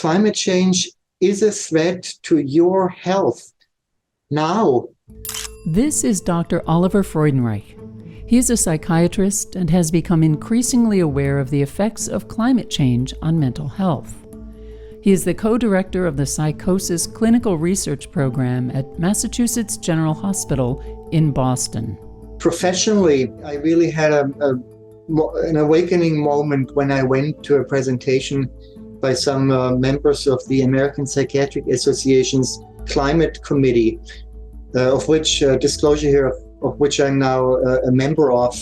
climate change is a threat to your health now. This is Dr. Oliver Freudenreich. He is a psychiatrist and has become increasingly aware of the effects of climate change on mental health. He is the co-director of the Psychosis clinical research program at Massachusetts General Hospital in Boston. Professionally, I really had an awakening moment when I went to a presentation by some members of the American Psychiatric Association's Climate Committee, of which, disclosure here, of which I'm now a member of.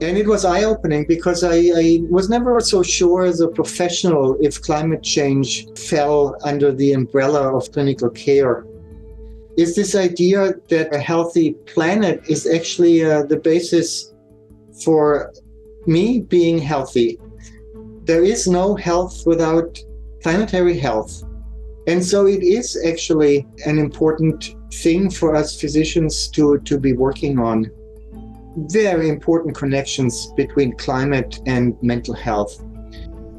And it was eye-opening because I was never so sure as a professional if climate change fell under the umbrella of clinical care. Is this idea that a healthy planet is actually the basis for me being healthy. There is no health without planetary health. And so it is actually an important thing for us physicians to be working on. Very important connections between climate and mental health.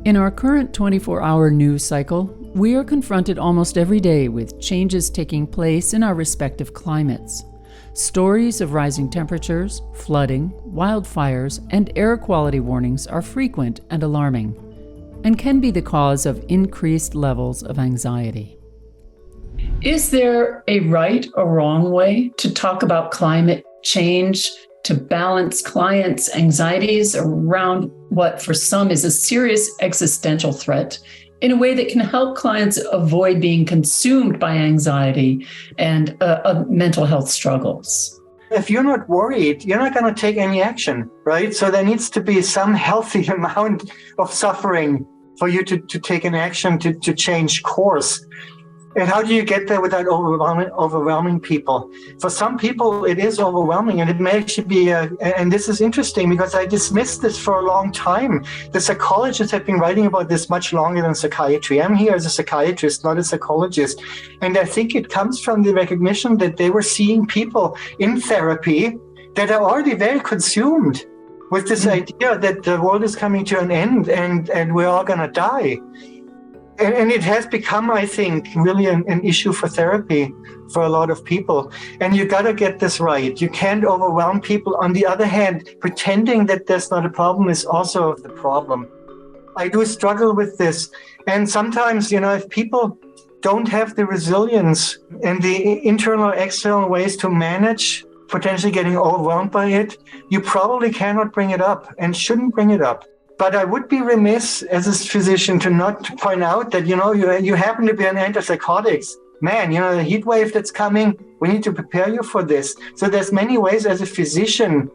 In our current 24-hour news cycle, we are confronted almost every day with changes taking place in our respective climates. Stories of rising temperatures, flooding, wildfires, and air quality warnings are frequent and alarming, and can be the cause of increased levels of anxiety. Is there a right or wrong way to talk about climate change to balance clients' anxieties around what for some is a serious existential threat in a way that can help clients avoid being consumed by anxiety and mental health struggles? If you're not worried, you're not going to take any action, right? So there needs to be some healthy amount of suffering for you to take an action to change course. And how do you get there without overwhelming people? For some people, it is overwhelming, and it may actually be, and this is interesting because I dismissed this for a long time. The psychologists have been writing about this much longer than psychiatry. I'm here as a psychiatrist, not a psychologist. And I think it comes from the recognition that they were seeing people in therapy that are already very consumed with this idea that the world is coming to an end and we're all going to die. And it has become, I think, really an issue for therapy for a lot of people. And you got to get this right. You can't overwhelm people. On the other hand, pretending that there's not a problem is also the problem. I do struggle with this. And sometimes, if people don't have the resilience and the internal or external ways to manage potentially getting overwhelmed by it, you probably cannot bring it up and shouldn't bring it up. But I would be remiss as a physician to not point out that, you happen to be on antipsychotics. Man, the heat wave that's coming, we need to prepare you for this. So there's many ways as a physician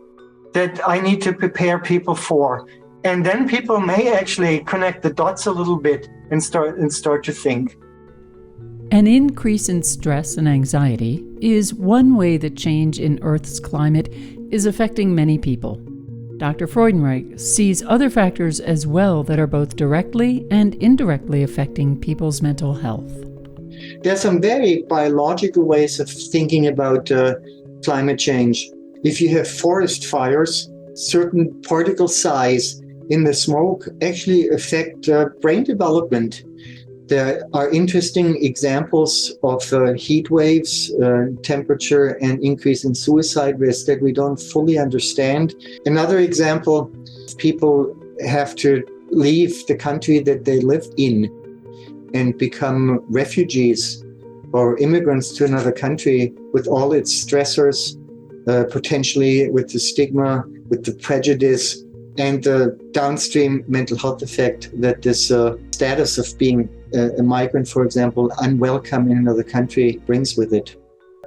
that I need to prepare people for. And then people may actually connect the dots a little bit and start to think. An increase in stress and anxiety is one way that change in Earth's climate is affecting many people. Dr. Freudenreich sees other factors as well that are both directly and indirectly affecting people's mental health. There are some very biological ways of thinking about climate change. If you have forest fires, certain particle size in the smoke actually affect brain development. There are interesting examples of heat waves, temperature, and increase in suicide risk that we don't fully understand. Another example, people have to leave the country that they live in and become refugees or immigrants to another country with all its stressors, potentially with the stigma, with the prejudice, and the downstream mental health effect that this status of being a migrant, for example, unwelcome in another country brings with it.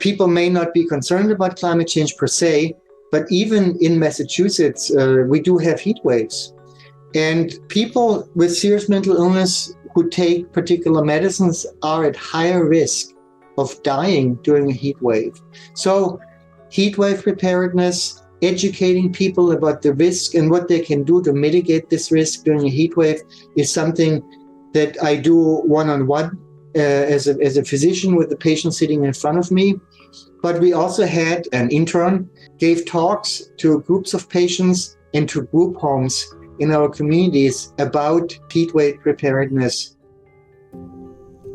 People may not be concerned about climate change per se, but even in Massachusetts, we do have heat waves. And people with serious mental illness who take particular medicines are at higher risk of dying during a heat wave. So heat wave preparedness, educating people about the risk and what they can do to mitigate this risk during a heat wave is something that I do one-on-one as a physician with the patient sitting in front of me. But we also had an intern gave talks to groups of patients and to group homes in our communities about heat wave preparedness.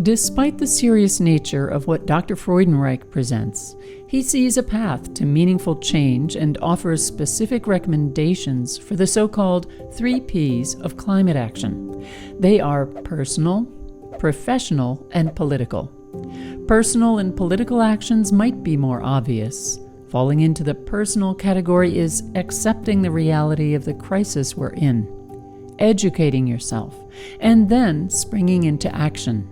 Despite the serious nature of what Dr. Freudenreich presents, he sees a path to meaningful change and offers specific recommendations for the so-called 3 Ps of climate action. They are personal, professional, and political. Personal and political actions might be more obvious. Falling into the personal category is accepting the reality of the crisis we're in, educating yourself, and then springing into action.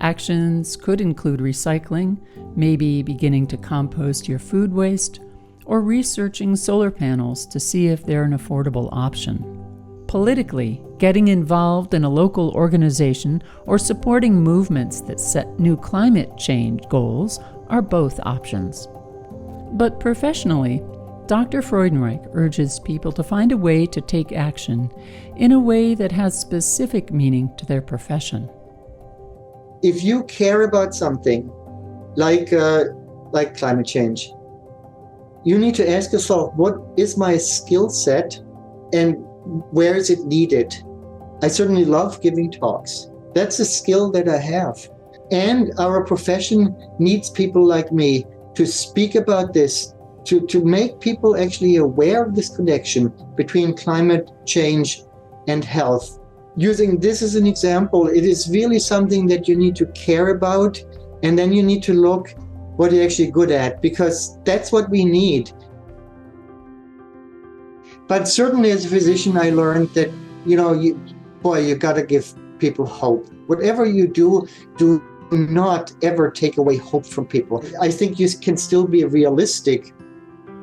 Actions could include recycling, maybe beginning to compost your food waste, or researching solar panels to see if they're an affordable option. Politically, getting involved in a local organization or supporting movements that set new climate change goals are both options. But professionally, Dr. Freudenreich urges people to find a way to take action in a way that has specific meaning to their profession. If you care about something like climate change, you need to ask yourself, what is my skill set and where is it needed? I certainly love giving talks. That's a skill that I have. And our profession needs people like me to speak about this, to make people actually aware of this connection between climate change and health. Using this as an example, it is really something that you need to care about, and then you need to look what you're actually good at, because that's what we need. But certainly as a physician, I learned that, you gotta give people hope. Whatever you do not ever take away hope from people. I think you can still be realistic.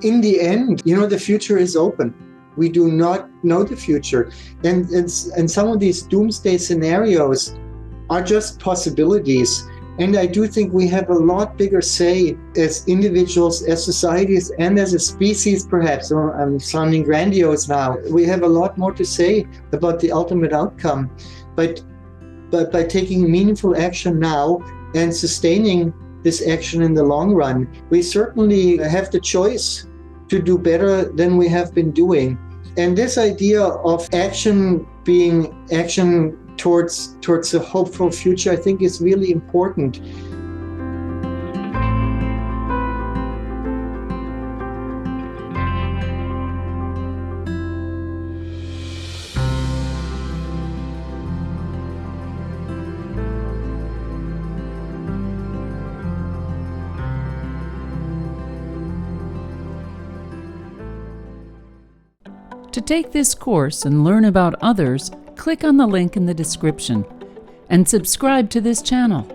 In the end, the future is open. We do not know the future. And some of these doomsday scenarios are just possibilities. And I do think we have a lot bigger say as individuals, as societies, and as a species, perhaps. I'm sounding grandiose now. We have a lot more to say about the ultimate outcome. But by taking meaningful action now and sustaining this action in the long run, we certainly have the choice to do better than we have been doing. And this idea of action being action towards a hopeful future, I think is really important. To take this course and learn about others, click on the link in the description and subscribe to this channel.